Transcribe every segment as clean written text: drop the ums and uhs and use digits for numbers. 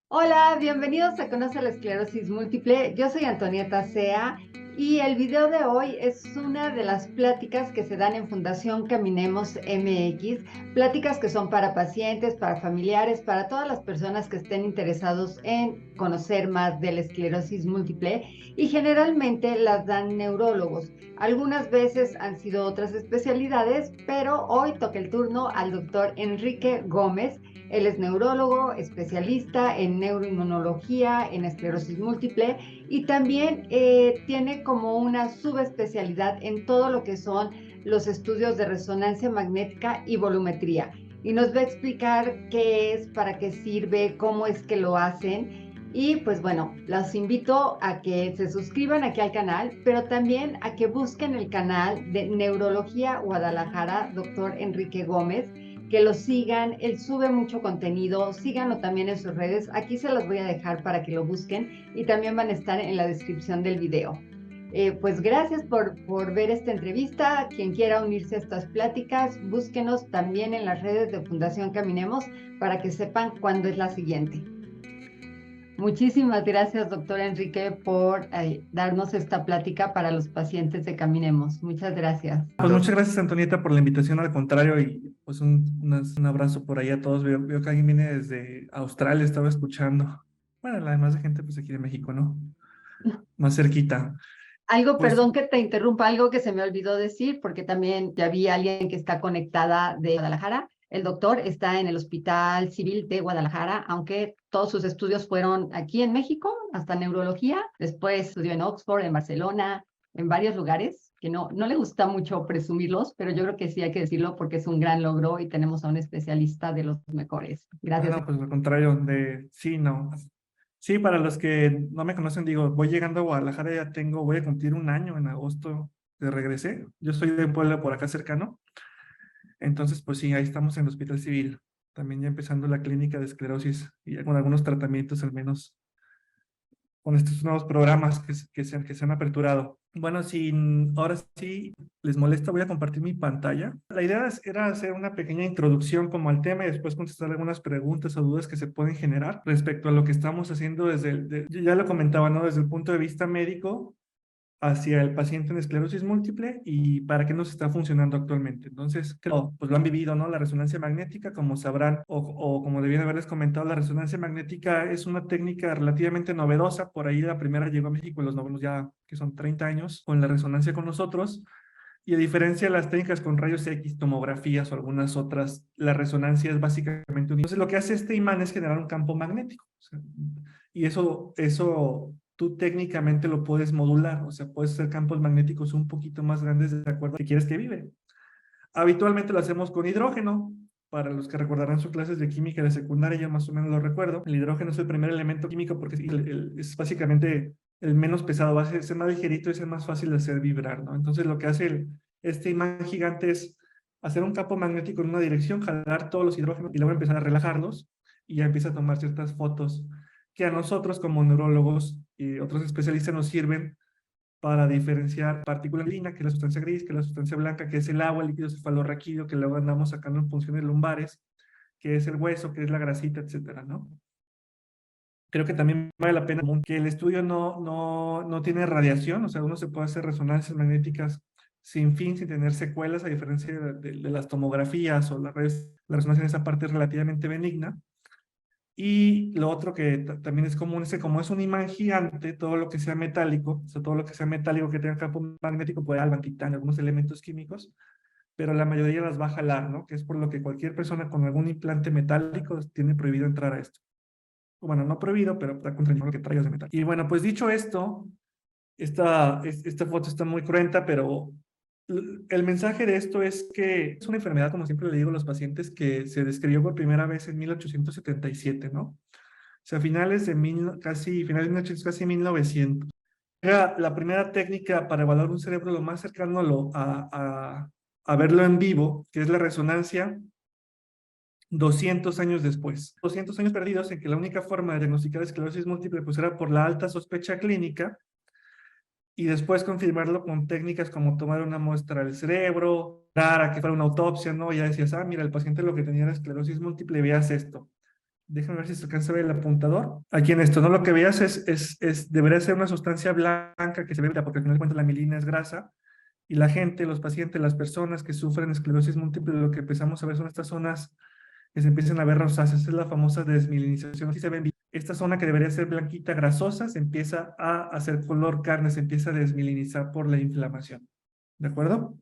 Hola, bienvenidos a Conoce la Esclerosis Múltiple. Yo soy Antonieta Sea y el video de hoy es una de las pláticas que se dan en Fundación Caminemos MX, pláticas que son para pacientes, para familiares, para todas las personas que estén interesados en conocer más de la esclerosis múltiple y generalmente las dan neurólogos. Algunas veces han sido otras especialidades, pero hoy toca el turno al doctor Enrique Gómez. Él es neurólogo, especialista en neuroinmunología, en esclerosis múltiple y también tiene como una subespecialidad en todo lo que son los estudios de resonancia magnética y volumetría. Y nos va a explicar qué es, para qué sirve, cómo es que lo hacen. Y pues bueno, los invito a que se suscriban aquí al canal, pero también a que busquen el canal de Neurología Guadalajara, doctor Enrique Gómez, que lo sigan, él sube mucho contenido, síganlo también en sus redes, aquí se los voy a dejar para que lo busquen y también van a estar en la descripción del video. Pues gracias por ver esta entrevista. Quien quiera unirse a estas pláticas, búsquenos también en las redes de Fundación Caminemos para que sepan cuándo es la siguiente. Muchísimas gracias, doctor Enrique, por darnos esta plática para los pacientes de Caminemos. Muchas gracias. Pues muchas gracias, Antonieta, por la invitación. Al contrario, y pues un abrazo por ahí a todos. Veo que alguien viene desde Australia, estaba escuchando. Bueno, además de gente pues aquí de México, ¿no? Más cerquita. Algo, Pues, perdón que te interrumpa, algo que se me olvidó decir, porque también ya vi a alguien que está conectada de Guadalajara. El doctor está en el Hospital Civil de Guadalajara, aunque todos sus estudios fueron aquí en México, hasta neurología. Después estudió en Oxford, en Barcelona, en varios lugares, que no le gusta mucho presumirlos, pero yo creo que sí hay que decirlo porque es un gran logro y tenemos a un especialista de los mejores. Gracias. no, pues al contrario, sí, no. Sí, para los que no me conocen, digo, voy llegando a Guadalajara, voy a cumplir un año en agosto de regresé. Yo soy de Puebla, por acá cercano. Entonces, pues sí, ahí estamos en el Hospital Civil, también ya empezando la clínica de esclerosis y ya con algunos tratamientos al menos con estos nuevos programas que se han aperturado. Bueno, ahora sí les molesta, voy a compartir mi pantalla. La idea era hacer una pequeña introducción como al tema y después contestar algunas preguntas o dudas que se pueden generar respecto a lo que estamos haciendo yo ya lo comentaba, ¿no? Desde el punto de vista médico hacia el paciente en esclerosis múltiple y para qué nos está funcionando actualmente. Entonces, creo, pues lo han vivido, ¿no? La resonancia magnética, como sabrán, o como debían haberles comentado, la resonancia magnética es una técnica relativamente novedosa. Por ahí la primera llegó a México en los novenos ya, que son 30 años, con la resonancia con nosotros. Y a diferencia de las técnicas con rayos X, tomografías o algunas otras, la resonancia es básicamente un... Entonces, lo que hace este imán es generar un campo magnético. O sea, y eso tú técnicamente lo puedes modular, o sea, puedes hacer campos magnéticos un poquito más grandes de acuerdo a lo que quieres que vive. Habitualmente lo hacemos con hidrógeno. Para los que recordarán sus clases de química de secundaria, yo más o menos lo recuerdo. El hidrógeno es el primer elemento químico porque es básicamente el menos pesado, es el más ligerito y es el más fácil de hacer vibrar, ¿no? Entonces lo que hace este imán gigante es hacer un campo magnético en una dirección, jalar todos los hidrógenos y luego empezar a relajarlos y ya empieza a tomar ciertas fotos que a nosotros como neurólogos y otros especialistas nos sirven para diferenciar partícula lina, que es la sustancia gris, que es la sustancia blanca, que es el agua, el líquido cefalorraquídeo, que luego andamos sacando en funciones lumbares, que es el hueso, que es la grasita, etcétera, ¿no? Creo que también vale la pena que el estudio no tiene radiación, o sea, uno se puede hacer resonancias magnéticas sin fin, sin tener secuelas, a diferencia de las tomografías o la resonancia en esa parte es relativamente benigna. Y lo otro que también es común es que como es un imán gigante, todo lo que sea metálico, o sea, todo lo que sea metálico que tenga campo magnético puede algo, titanio, algunos elementos químicos, pero la mayoría las va a jalar, ¿no? Que es por lo que cualquier persona con algún implante metálico tiene prohibido entrar a esto. Bueno, no prohibido, pero está contraindicado que traigas de metal. Y bueno, pues dicho esto, esta foto está muy cruenta, pero el mensaje de esto es que es una enfermedad, como siempre le digo a los pacientes, que se describió por primera vez en 1877, ¿no? O sea, finales de 1800, casi 1900. Era la primera técnica para evaluar un cerebro lo más cercano a verlo en vivo, que es la resonancia, 200 años después. 200 años perdidos en que la única forma de diagnosticar esclerosis múltiple pues era por la alta sospecha clínica y después confirmarlo con técnicas como tomar una muestra del cerebro, dar a que fuera una autopsia, ¿no? Y ya decías, mira, el paciente lo que tenía era esclerosis múltiple, veas esto. Déjame ver si se alcanza a ver el apuntador. Aquí en esto, ¿no? Lo que veas debería ser una sustancia blanca que se ve, porque al final de cuentas la mielina es grasa, y la gente, los pacientes, las personas que sufren esclerosis múltiple, lo que empezamos a ver son estas zonas que se empiezan a ver rosáceas, es la famosa desmielinización. Así se ven. Esta zona que debería ser blanquita, grasosa, se empieza a hacer color carne, se empieza a desmielinizar por la inflamación. ¿De acuerdo?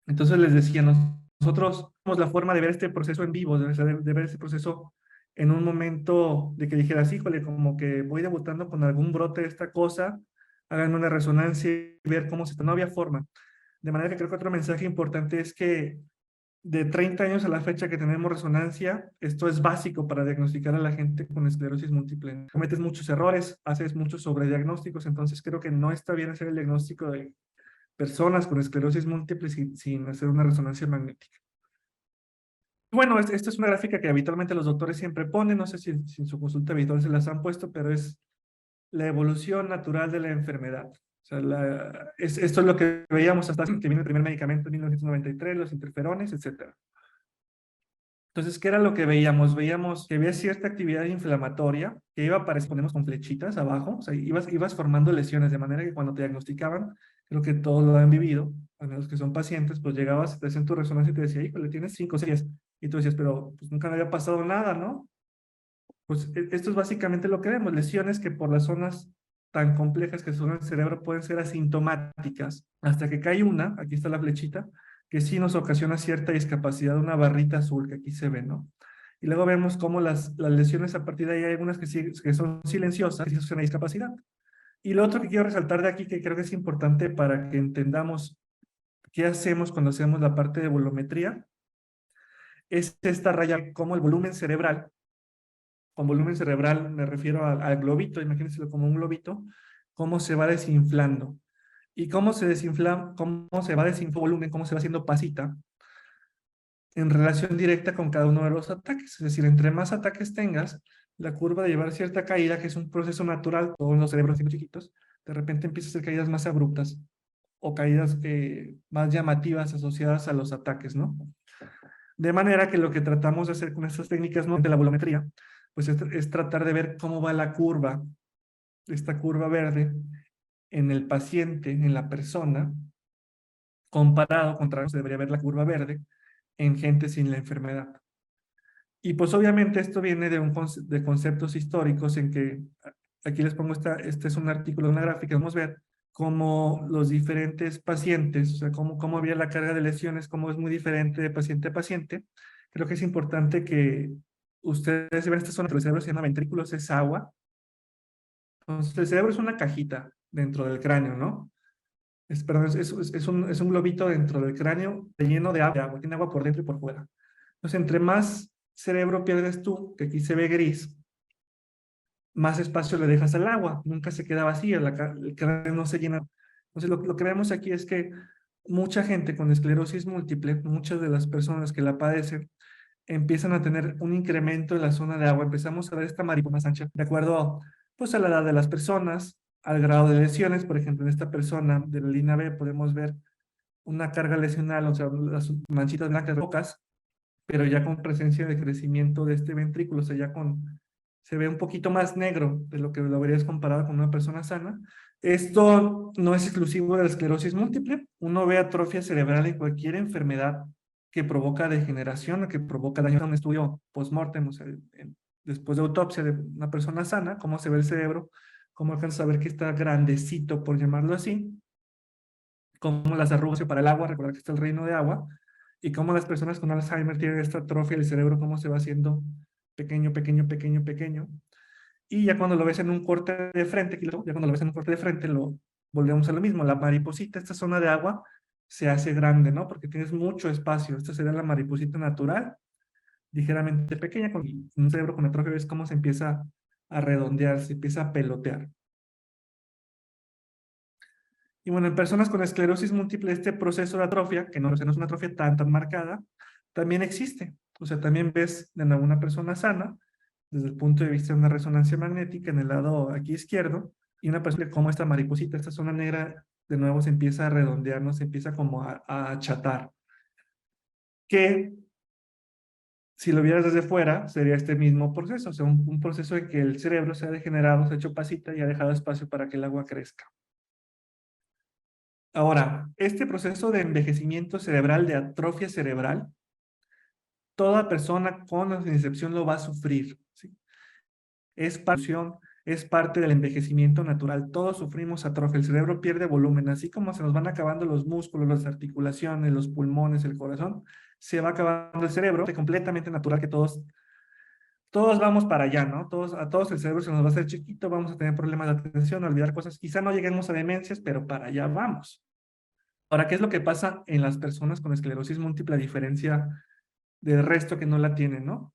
Entonces les decía, nosotros tenemos la forma de ver este proceso en vivo, de ver este proceso en un momento de que dijeras, híjole, como que voy debutando con algún brote de esta cosa, hagan una resonancia y ver cómo se está. No había forma. De manera que creo que otro mensaje importante es que de 30 años a la fecha que tenemos resonancia, esto es básico para diagnosticar a la gente con esclerosis múltiple. Cometes muchos errores, haces muchos sobrediagnósticos, entonces creo que no está bien hacer el diagnóstico de personas con esclerosis múltiple sin hacer una resonancia magnética. Bueno, esta es una gráfica que habitualmente los doctores siempre ponen, no sé si en su consulta habitual se las han puesto, pero es la evolución natural de la enfermedad. O sea, esto es lo que veíamos hasta que vino el primer medicamento en 1993, los interferones, etcétera. Entonces, ¿qué era lo que veíamos? Veíamos que había cierta actividad inflamatoria que iba apareciendo, ponemos con flechitas abajo, o sea, ibas formando lesiones, de manera que cuando te diagnosticaban, creo que todos lo han vivido, a menos que son pacientes, pues llegabas, te hacían tu resonancia y te decía, híjole, tienes 5 series, y tú decías, pero pues nunca me había pasado nada, ¿no? Pues esto es básicamente lo que vemos, lesiones que por las zonas tan complejas que son el cerebro pueden ser asintomáticas, hasta que cae una, aquí está la flechita, que sí nos ocasiona cierta discapacidad, una barrita azul que aquí se ve, ¿no? Y luego vemos cómo las lesiones a partir de ahí hay algunas que son silenciosas, que sí son una discapacidad. Y lo otro que quiero resaltar de aquí, que creo que es importante para que entendamos qué hacemos cuando hacemos la parte de volumetría, es esta raya, como el volumen cerebral, con volumen cerebral me refiero al globito, imagínenselo como un globito, cómo se va desinflando. Y cómo se desinfla, cómo se va desinflando volumen, cómo se va haciendo pasita en relación directa con cada uno de los ataques. Es decir, entre más ataques tengas, la curva de llevar cierta caída, que es un proceso natural, todos los cerebros chiquitos, de repente empiezan a ser caídas más abruptas o caídas más llamativas asociadas a los ataques, ¿no? De manera que lo que tratamos de hacer con estas técnicas, ¿no?, de la volumetría, pues es tratar de ver cómo va la curva, esta curva verde, en el paciente, en la persona, comparado contra se debería ver la curva verde en gente sin la enfermedad. Y pues obviamente esto viene de conceptos históricos en que, aquí les pongo este es un artículo, una gráfica, vamos a ver cómo los diferentes pacientes, o sea, cómo había la carga de lesiones, cómo es muy diferente de paciente a paciente. Creo que es importante que ustedes vean esta zona del cerebro, se llama ventrículos, es agua. Entonces el cerebro es una cajita dentro del cráneo, ¿no? Perdón, es un globito dentro del cráneo lleno de agua, tiene agua por dentro y por fuera. Entonces, entre más cerebro pierdes tú, que aquí se ve gris, más espacio le dejas al agua, nunca se queda vacía, el cráneo no se llena. Entonces, lo que vemos aquí es que mucha gente con esclerosis múltiple, muchas de las personas que la padecen, empiezan a tener un incremento en la zona de agua. Empezamos a ver esta mariposa más ancha, de acuerdo pues, a la edad de las personas, al grado de lesiones. Por ejemplo, en esta persona de la línea B podemos ver una carga lesional, o sea, las manchitas blancas pocas, pero ya con presencia de crecimiento de este ventrículo, o sea, se ve un poquito más negro de lo que lo verías comparado con una persona sana. Esto no es exclusivo de la esclerosis múltiple. Uno ve atrofia cerebral en cualquier enfermedad que provoca degeneración, que provoca daño. Un estudio post-mortem, o sea, después de autopsia de una persona sana, cómo se ve el cerebro, cómo alcanza a ver que está grandecito, por llamarlo así, cómo las arrugas para el agua, recuerda que está el reino de agua, y cómo las personas con Alzheimer tienen esta atrofia del cerebro, cómo se va haciendo pequeño, pequeño, pequeño, pequeño. Y ya cuando lo ves en un corte de frente, ya cuando lo ves en un corte de frente, lo volvemos a lo mismo. La mariposita, esta zona de agua, se hace grande, ¿no? Porque tienes mucho espacio. Esta sería la mariposita natural, ligeramente pequeña, con un cerebro con atrofia, ves cómo se empieza a redondear, se empieza a pelotear. Y bueno, en personas con esclerosis múltiple, este proceso de atrofia, que no, o sea, no es una atrofia tan marcada, también existe. O sea, también ves en una persona sana, desde el punto de vista de una resonancia magnética en el lado aquí izquierdo, y una persona como esta mariposita, esta zona negra, de nuevo se empieza a redondear, ¿no? Se empieza como a achatar. Que Si lo vieras desde fuera, sería este mismo proceso, o sea, un proceso en que el cerebro se ha degenerado, se ha hecho pasita y ha dejado espacio para que el agua crezca. Ahora, este proceso de envejecimiento cerebral, de atrofia cerebral, toda persona con excepción lo va a sufrir, ¿sí? Es parte del envejecimiento natural. Todos sufrimos atrofia. El cerebro pierde volumen. Así como se nos van acabando los músculos, las articulaciones, los pulmones, el corazón, se va acabando el cerebro. Es completamente natural que todos vamos para allá, ¿no? A todos el cerebro se nos va a hacer chiquito, vamos a tener problemas de atención, a olvidar cosas. Quizá no lleguemos a demencias, pero para allá vamos. Ahora, ¿qué es lo que pasa en las personas con esclerosis múltiple a diferencia del resto que no la tienen, ¿no?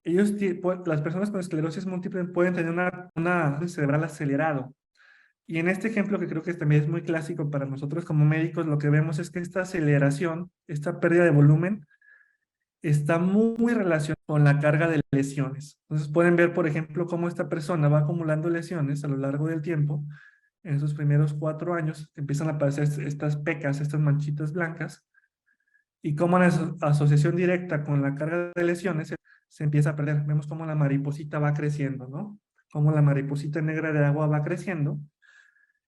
Las personas con esclerosis múltiple pueden tener una cerebral acelerado. Y en este ejemplo, que creo que también es muy clásico para nosotros como médicos, lo que vemos es que esta aceleración, esta pérdida de volumen, está muy relacionada con la carga de lesiones. Entonces pueden ver, por ejemplo, cómo esta persona va acumulando lesiones a lo largo del tiempo. En sus primeros 4 años empiezan a aparecer estas pecas, estas manchitas blancas, y cómo la asociación directa con la carga de lesiones se empieza a perder. Vemos cómo la mariposita va creciendo, ¿no? Cómo la mariposita negra de agua va creciendo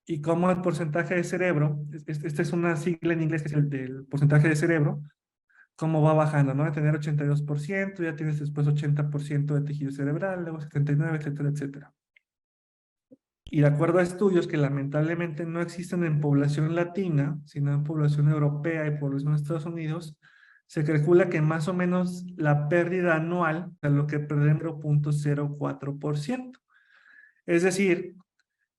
y cómo el porcentaje de cerebro, esta es una sigla en inglés que es el del porcentaje de cerebro, cómo va bajando, ¿no? De tener 82%, ya tienes después 80% de tejido cerebral, luego 79, etcétera, etcétera. Y de acuerdo a estudios que lamentablemente no existen en población latina, sino en población europea y población de Estados Unidos, se calcula que más o menos la pérdida anual, o sea, lo que perdemos, 0.04%. Es decir,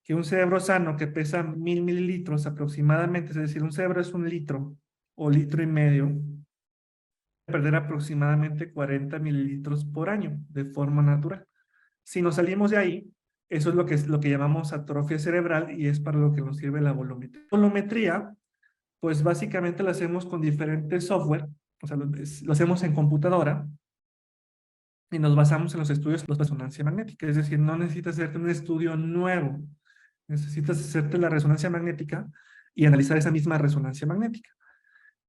que un cerebro sano que pesa 1000 mililitros aproximadamente, es decir, un cerebro es 1 litro o litro y medio, perder aproximadamente 40 mililitros por año de forma natural. Si nos salimos de ahí, eso es lo que llamamos atrofia cerebral y es para lo que nos sirve la volumetría. La volumetría, pues básicamente la hacemos con diferentes software, o sea, lo hacemos en computadora y nos basamos en los estudios de resonancia magnética, es decir, no necesitas hacerte un estudio nuevo, necesitas hacerte la resonancia magnética y analizar esa misma resonancia magnética.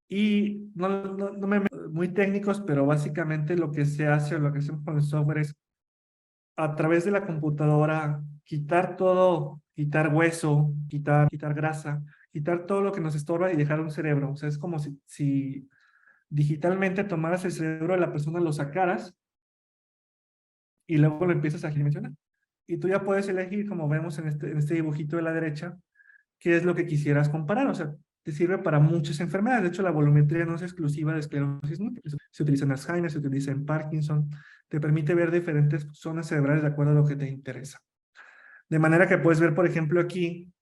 Y no me muy técnicos, pero básicamente lo que se hace o lo que hacemos con el software es a través de la computadora quitar todo, quitar hueso, quitar grasa, quitar todo lo que nos estorba y dejar un cerebro. O sea, es como si digitalmente tomaras el cerebro de la persona, lo sacaras y luego lo empiezas a dimensionar. Y tú ya puedes elegir, como vemos en este dibujito de la derecha, qué es lo que quisieras comparar. O sea, te sirve para muchas enfermedades. De hecho, la volumetría no es exclusiva de esclerosis múltiple. Se utiliza en Alzheimer, se utiliza en Parkinson. Te permite ver diferentes zonas cerebrales de acuerdo a lo que te interesa. De manera que puedes ver, por ejemplo, aquí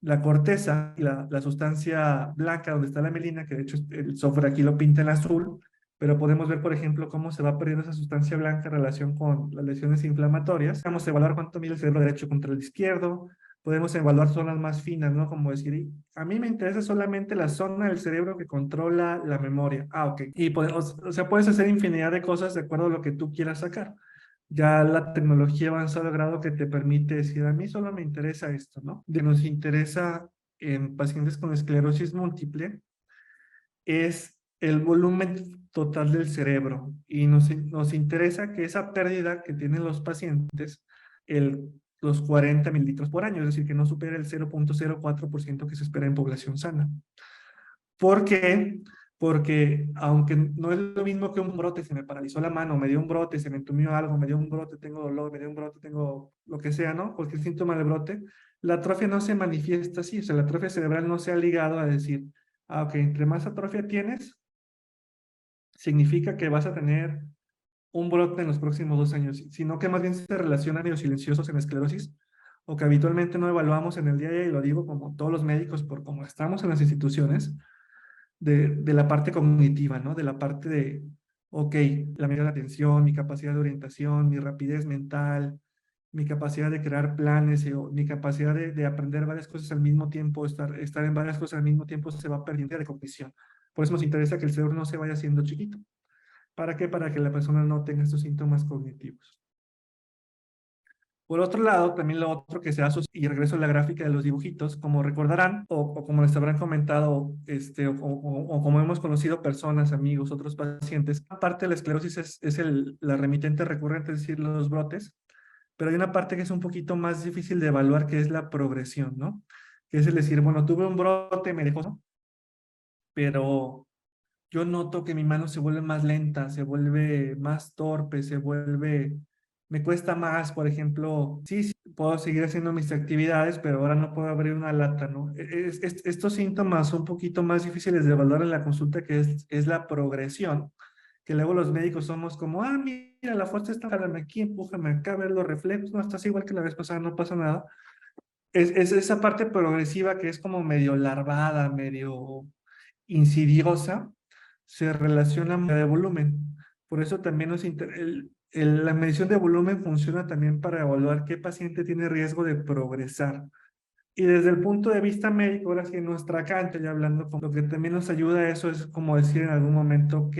la corteza y la sustancia blanca donde está la mielina, que de hecho el software aquí lo pinta en azul, pero podemos ver, por ejemplo, cómo se va perdiendo esa sustancia blanca en relación con las lesiones inflamatorias. Vamos a evaluar cuánto mide el cerebro derecho contra el izquierdo, podemos evaluar zonas más finas, ¿no? Como decir, a mí me interesa solamente la zona del cerebro que controla la memoria. Ah, ok. Y o sea, puedes hacer infinidad de cosas de acuerdo a lo que tú quieras sacar. Ya la tecnología avanza al grado que te permite decir, a mí solo me interesa esto, ¿no? Nos interesa en pacientes con esclerosis múltiple es el volumen total del cerebro y nos interesa que esa pérdida que tienen los pacientes, los 40 mililitros por año, es decir, que no supere el 0.04% que se espera en población sana. ¿Por qué? Porque aunque no es lo mismo que un brote, se me paralizó la mano, me dio un brote, se me entumió algo, me dio un brote, tengo dolor, me dio un brote, tengo lo que sea, ¿no? Cualquier síntoma de brote, la atrofia no se manifiesta así, o sea, la atrofia cerebral no se ha ligado a decir, ah, ok, entre más atrofia tienes, significa que vas a tener un brote en los próximos 2 años, sino que más bien se relacionan medio silenciosos en esclerosis, o que habitualmente no evaluamos en el día a día, y lo digo como todos los médicos, por cómo estamos en las instituciones, de la parte cognitiva, ¿no? De la parte de, ok, la medida de atención, mi capacidad de orientación, mi rapidez mental, mi capacidad de crear planes, mi capacidad de aprender varias cosas al mismo tiempo, estar en varias cosas al mismo tiempo se va perdiendo de cognición. Por eso nos interesa que el cerebro no se vaya haciendo chiquito. ¿Para qué? Para que la persona no tenga estos síntomas cognitivos. Por otro lado, también lo otro que se hace, y regreso a la gráfica de los dibujitos, como recordarán, o como les habrán comentado, o como hemos conocido personas, amigos, otros pacientes, aparte de la esclerosis es la remitente recurrente, es decir, los brotes, pero hay una parte que es un poquito más difícil de evaluar, que es la progresión, ¿no? Que es el decir, bueno, tuve un brote, me dejó, ¿no? Pero yo noto que mi mano se vuelve más lenta, se vuelve más torpe, me cuesta más, por ejemplo, sí, sí, puedo seguir haciendo mis actividades, pero ahora no puedo abrir una lata, ¿no? Estos síntomas son un poquito más difíciles de evaluar en la consulta, que es la progresión, que luego los médicos somos como, ah, mira, la fuerza está, jálame aquí, empújame acá, ver los reflejos, no, estás igual que la vez pasada, no pasa nada. Es esa parte progresiva que es como medio larvada, medio insidiosa, se relaciona de volumen. Por eso también la medición de volumen funciona también para evaluar qué paciente tiene riesgo de progresar. Y desde el punto de vista médico, ahora sí en nuestra cancha, ya hablando, lo que también nos ayuda a eso es como decir en algún momento, ok,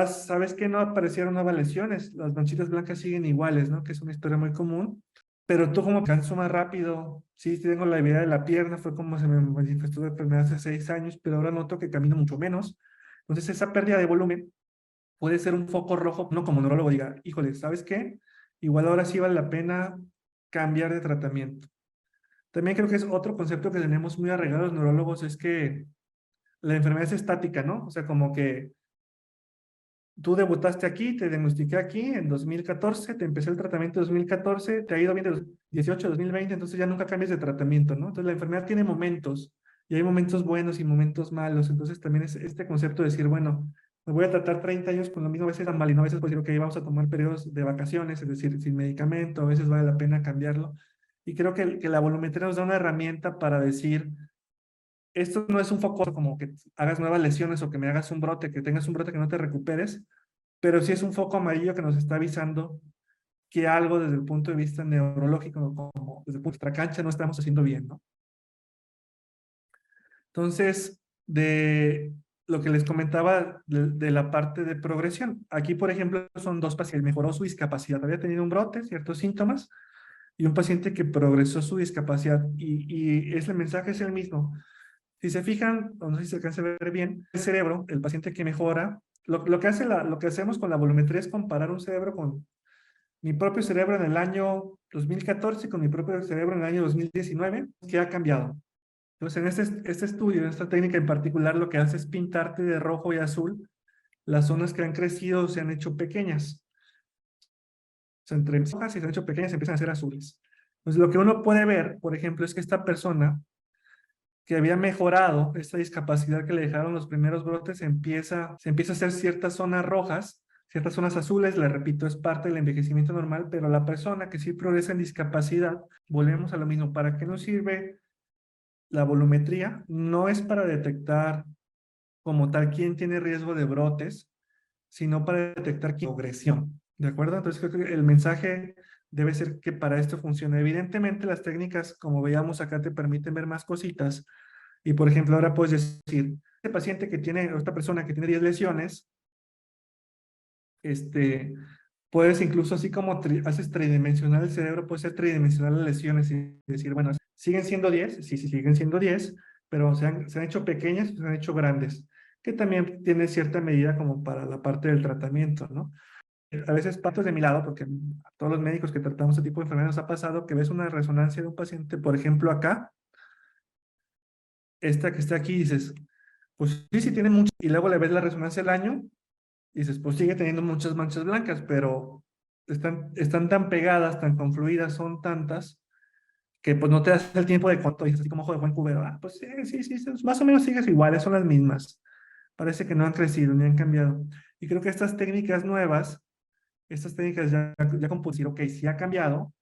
sabes que no aparecieron nuevas lesiones, las manchitas blancas siguen iguales, ¿no? Que es una historia muy común, pero tú como canso más rápido, sí, tengo la debilidad de la pierna, fue como se me manifestó la enfermedad hace 6 años, pero ahora noto que camino mucho menos. Entonces esa pérdida de volumen puede ser un foco rojo, no como neurólogo diga, híjole, ¿sabes qué? Igual ahora sí vale la pena cambiar de tratamiento. También creo que es otro concepto que tenemos muy arraigados los neurólogos, es que la enfermedad es estática, ¿no? O sea, como que tú debutaste aquí, te diagnostiqué aquí en 2014, te empecé el tratamiento en 2014, te ha ido bien de 2018 a 2020, entonces ya nunca cambies de tratamiento, ¿no? Entonces la enfermedad tiene momentos, y hay momentos buenos y momentos malos, entonces también es este concepto de decir, bueno, me voy a tratar 30 años con lo mismo, a veces tan mal, y no a veces puedo decir, ok, vamos a tomar periodos de vacaciones, es decir, sin medicamento, a veces vale la pena cambiarlo, y creo que la volumetría nos da una herramienta para decir, esto no es un foco como que hagas nuevas lesiones o que me hagas un brote, que tengas un brote que no te recuperes, pero sí es un foco amarillo que nos está avisando que algo desde el punto de vista neurológico, como desde el punto de nuestra cancha, no estamos haciendo bien, ¿no? Entonces, de lo que les comentaba de la parte de progresión, aquí, por ejemplo, son dos pacientes, mejoró su discapacidad, había tenido un brote, ciertos síntomas, y un paciente que progresó su discapacidad, y el mensaje es el mismo. Si se fijan, o no sé si se alcanza a ver bien, el cerebro, el paciente que mejora, lo que lo que hacemos con la volumetría es comparar un cerebro con mi propio cerebro en el año 2014 con mi propio cerebro en el año 2019, ¿qué ha cambiado? Entonces, en este estudio, en esta técnica en particular, lo que hace es pintarte de rojo y azul las zonas que han crecido o se han hecho pequeñas. O sea, entre hojas y se han hecho pequeñas empiezan a ser azules. Entonces, lo que uno puede ver, por ejemplo, es que esta persona que había mejorado esta discapacidad que le dejaron los primeros brotes, se empieza a hacer ciertas zonas rojas, ciertas zonas azules, le repito, es parte del envejecimiento normal, pero la persona que sí progresa en discapacidad, volvemos a lo mismo, ¿para qué nos sirve la volumetría? No es para detectar como tal quién tiene riesgo de brotes, sino para detectar progresión, ¿de acuerdo? Entonces creo que el mensaje debe ser que para esto funcione. Evidentemente las técnicas, como veíamos acá, te permiten ver más cositas, y por ejemplo, ahora puedes decir, este paciente que tiene, o esta persona que tiene 10 lesiones, puedes incluso así como haces tridimensional el cerebro, puede ser tridimensional las lesiones y decir, bueno, ¿siguen siendo 10? Sí, sí, siguen siendo 10, pero se han hecho pequeñas, se han hecho grandes, que también tiene cierta medida como para la parte del tratamiento, ¿no? A veces parto de mi lado, porque a todos los médicos que tratamos este tipo de enfermedades nos ha pasado que ves una resonancia de un paciente, por ejemplo, acá, esta que está aquí, dices, pues sí, sí tiene mucho, y luego le ves la resonancia del año, y dices, pues sigue teniendo muchas manchas blancas, pero están tan pegadas, tan confluidas, son tantas, que pues no te das el tiempo de cuánto dices, así como ojo de buen cubero, ah, pues sí, sí, sí, sí, más o menos sigues iguales, son las mismas. Parece que no han crecido ni han cambiado. Y creo que estas técnicas nuevas, estas técnicas ya como decir, ok, sí ha cambiado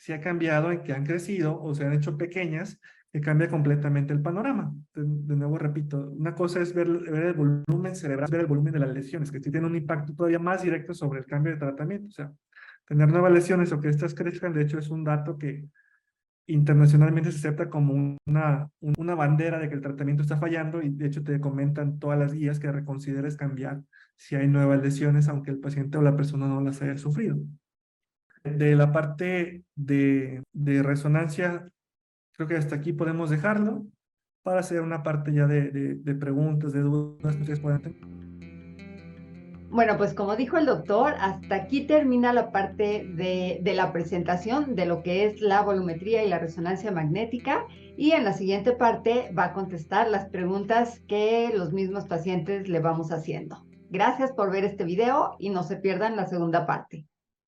en que han crecido o se han hecho pequeñas, que cambia completamente el panorama. De nuevo repito, una cosa es ver el volumen cerebral, ver el volumen de las lesiones, que sí tiene un impacto todavía más directo sobre el cambio de tratamiento. O sea, tener nuevas lesiones o que estas crezcan, de hecho, es un dato que internacionalmente se acepta como una bandera de que el tratamiento está fallando, y de hecho te comentan todas las guías que reconsideres cambiar si hay nuevas lesiones, aunque el paciente o la persona no las haya sufrido. De la parte de resonancia, creo que hasta aquí podemos dejarlo para hacer una parte ya de preguntas, de dudas que ustedes puedan tener. Bueno, pues como dijo el doctor, hasta aquí termina la parte de la presentación de lo que es la volumetría y la resonancia magnética, y en la siguiente parte va a contestar las preguntas que los mismos pacientes le vamos haciendo. Gracias por ver este video y no se pierdan la segunda parte.